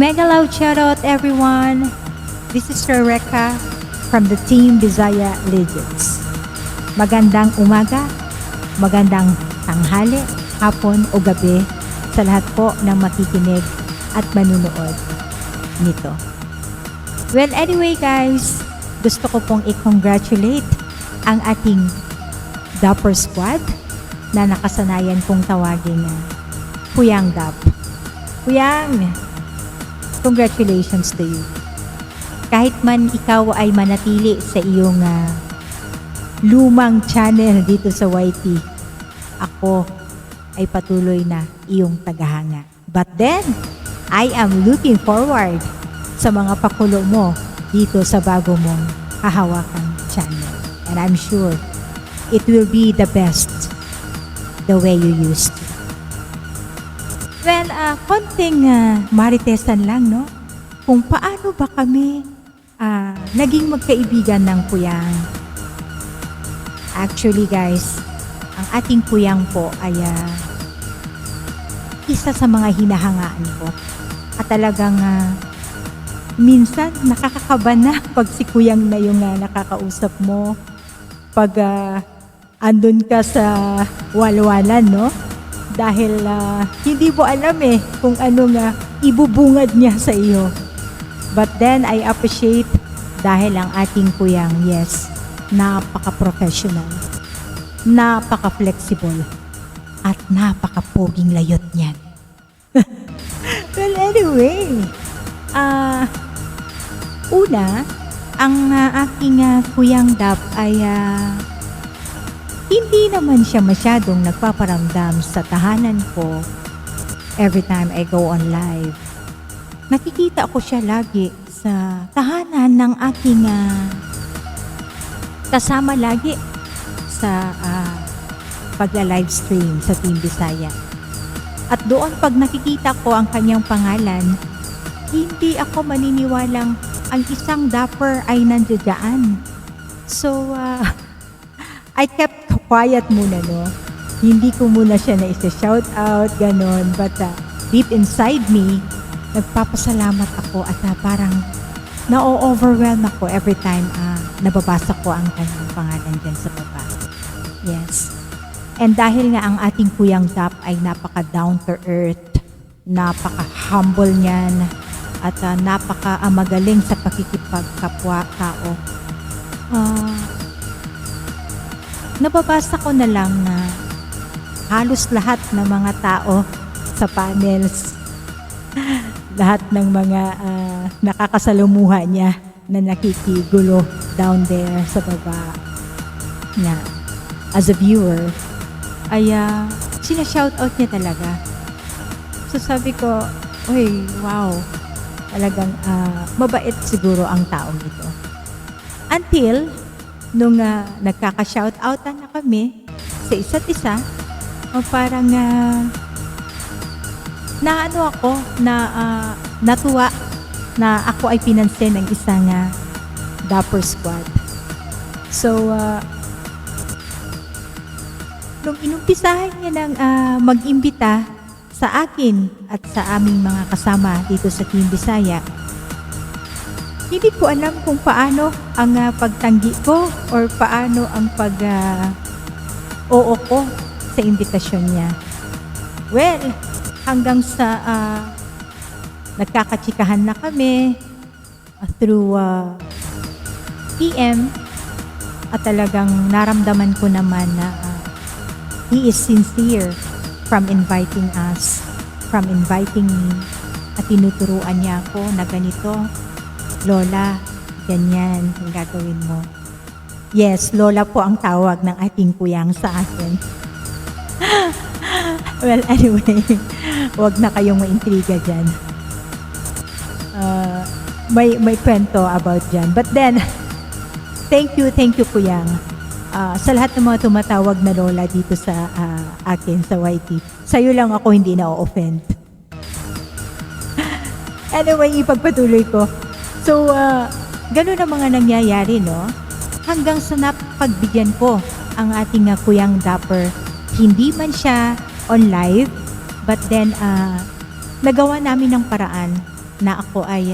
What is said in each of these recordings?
Mega loud shoutout everyone. This is Rebecca from the Team Bisaya Legends. Magandang umaga, magandang tanghali, hapon o gabi sa lahat po ng makikinig at manunood nito. Well, anyway guys, gusto ko pong i-congratulate ang ating Dapper Squad na nakasanayan kong tawagin Kuyang Dap. Kuyang, congratulations to you. Kahit man ikaw ay manatili sa iyong lumang channel dito sa YT, ako ay patuloy na iyong tagahanga. But then, I am looking forward sa mga pakulo mo dito sa bago mong hahawakang channel. And I'm sure it will be the best the way you used to. Well, konting maritesan lang, no? Kung paano ba kami naging magkaibigan ng Kuyang. Actually guys, ang ating Kuyang po ay isa sa mga hinahangaan ko. At talagang minsan nakakakaba na pag si Kuyang na yung nakakausap mo. Pag andun ka sa walwalan, no? Dahil hindi mo alam kung ano nga ibubungad niya sa iyo. But then I appreciate dahil ang ating Kuyang, yes, napaka-professional, napaka-flexible, at napaka-poging layot niyan. Well, anyway, una, ang aking Kuyang Dap ay hindi naman siya masyadong nagpaparamdam sa tahanan ko every time I go on live. Nakikita ko siya lagi sa tahanan ng aking kasama lagi sa pagla-livestream sa Team Bisaya. At doon pag nakikita ko ang kanyang pangalan, hindi ako maniniwalang ang isang dapper ay nandiyan. So, I kept quiet muna, no? Hindi ko muna siya na isa-shout out, ganon. But deep inside me, nagpapasalamat ako at parang na-overwhelm ako every time nababasa ko ang kanyang pangalan dyan sa baba. Yes. And dahil nga ang ating Kuyang Dap ay napaka-down to earth, napaka-humble niyan, at napaka-magaling sa pakikipagkapwa-tao. Nababasa ko na lang na halos lahat ng mga tao sa panels, lahat ng mga nakakasalumuha niya na nakikigulo down there sa baba na as a viewer ay sinashoutout niya talaga. So sabi ko, uy, wow, talagang mabait siguro ang taong ito. Until nung nagkaka-shoutoutan na kami sa isa't isa, parang naano ako na natuwa na ako ay pinansin ng isang Dapper Squad. So, nung inumpisahan niya ng mag-imbita sa akin at sa aming mga kasama dito sa Team Bisaya, hindi ko alam kung paano ang pagtanggi ko or paano ang oo ko sa imbitasyon niya. Well, hanggang sa nagkakatsikahan na kami through PM at talagang naramdaman ko naman na he is sincere from inviting us, from inviting me, at tinuturuan niya ako na ganito, Lola, ganyan ang gagawin mo. Yes, Lola po ang tawag ng ating Kuyang sa akin. Well, anyway, wag na kayong maintriga dyan. May kwento about dyan. But then, thank you Kuyang. Sa lahat ng mga tumatawag na Lola dito sa akin sa YT. Sa'yo lang ako hindi na-offend. Anyway, ipagpatuloy ko. So, ganun ang mga nangyayari, no? Hanggang sa napagbigyan ko ang ating Kuyang Dapper. Hindi man siya on live, but then nagawa namin ng paraan na ako ay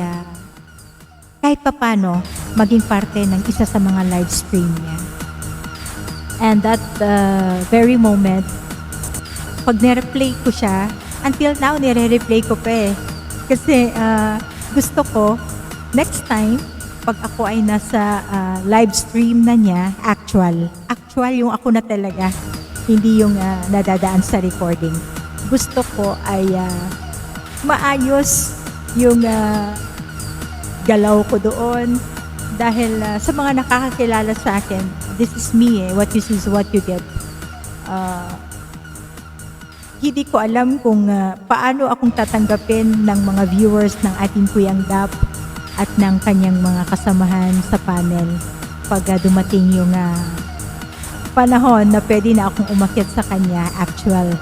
kahit papano maging parte ng isa sa mga live stream niya. And that very moment, pag nire-replay ko siya, until now nire-replay ko pa eh. Kasi gusto ko, next time, pag ako ay nasa live stream na niya, actual yung ako na talaga, hindi yung nadadaan sa recording. Gusto ko ay maayos yung galaw ko doon. Dahil sa mga nakakakilala sa akin, this is me eh. What you see is what you get. Hindi ko alam kung paano akong tatanggapin ng mga viewers ng ating Kuyang Dap at ng kanyang mga kasamahan sa panel pag dumating yung panahon na pwede na akong umakyat sa kanya, actual,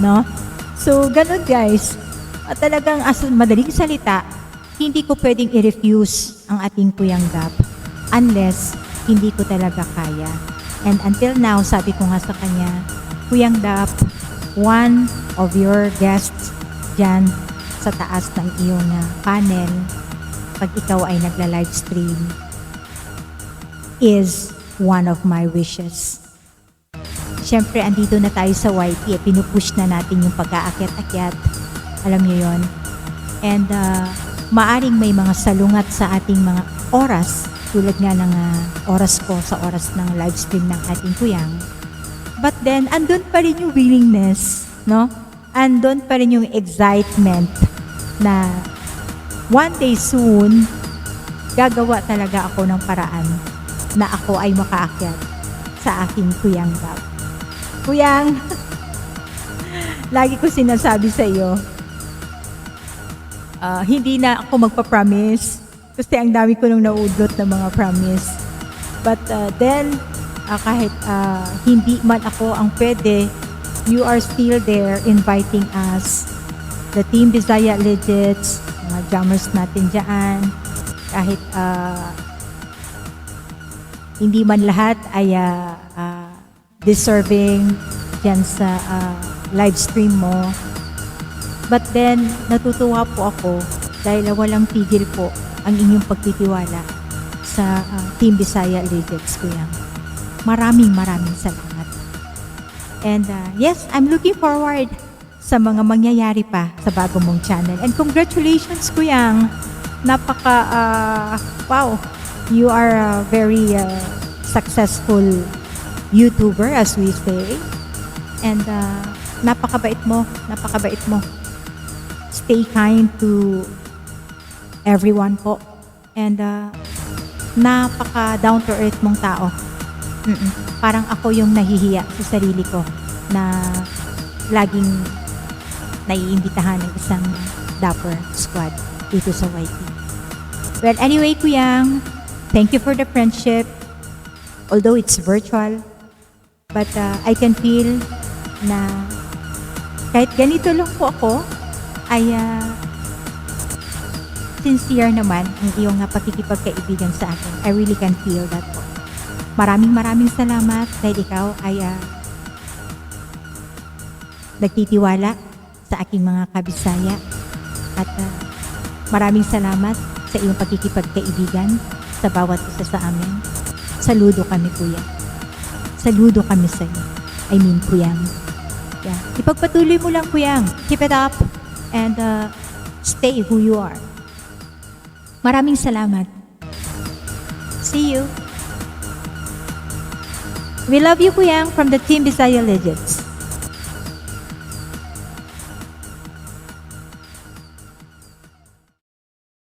no? So, ganun guys. At talagang madaling salita, hindi ko pwedeng i-refuse ang ating Kuyang Dap unless hindi ko talaga kaya. And until now, sabi ko nga sa kanya, Kuyang Dap, one of your guests dyan sa taas ng iyong panel, pag ikaw ay nagla-live stream, is one of my wishes. Siyempre, andito na tayo sa YT, pinupush na natin yung pag-aakyat-akyat. Alam niyo yon. And maaring may mga salungat sa ating mga oras, tulad nga ng oras ko sa oras ng live stream ng ating Kuyang. But then, andun pa rin yung willingness, no? Andun pa rin yung excitement na one day soon, gagawa talaga ako ng paraan na ako ay makaakyat sa aking Kuyang Dap. Kuyang, lagi ko sinasabi sa iyo, hindi na ako magpa-promise kasi ang dami ko nung naudlot ng mga promise. But then, kahit hindi man ako ang pwede, you are still there inviting us, the Team Bisaya Legends, mga jammers natin dyan, kahit hindi man lahat ay deserving dyan sa live stream mo. But then, natutuwa po ako dahil walang tigil po ang inyong pagtitiwala sa Team Bisaya Legends ko yan. Maraming salamat. And yes, I'm looking forward sa mga mangyayari pa sa bago mong channel. And congratulations, Kuyang. Napaka, wow, you are a very successful YouTuber, as we say. And napakabait mo. Stay kind to everyone po. And napaka down to earth mong tao. Parang ako yung nahihiya sa sarili ko na laging naiimbitahan ng isang dapper squad dito sa YT. Well, anyway, Kuyang, thank you for the friendship. Although it's virtual, but I can feel na kahit ganito lang po ako, ay sincere naman ang iyong pakikipagkaibigan sa akin. I really can feel that po. Maraming salamat dahil ikaw ay nagtitiwala sa aking mga kabisaya. At maraming salamat sa iyong pakikipagkaibigan sa bawat isa sa amin. Saludo kami, Kuya. Saludo kami sa iyo. I mean, Kuyang. Yeah. Ipagpatuloy mo lang, Kuyang. Keep it up and stay who you are. Maraming salamat. See you. We love you, Kuyang, from the Team Bisaya Legends.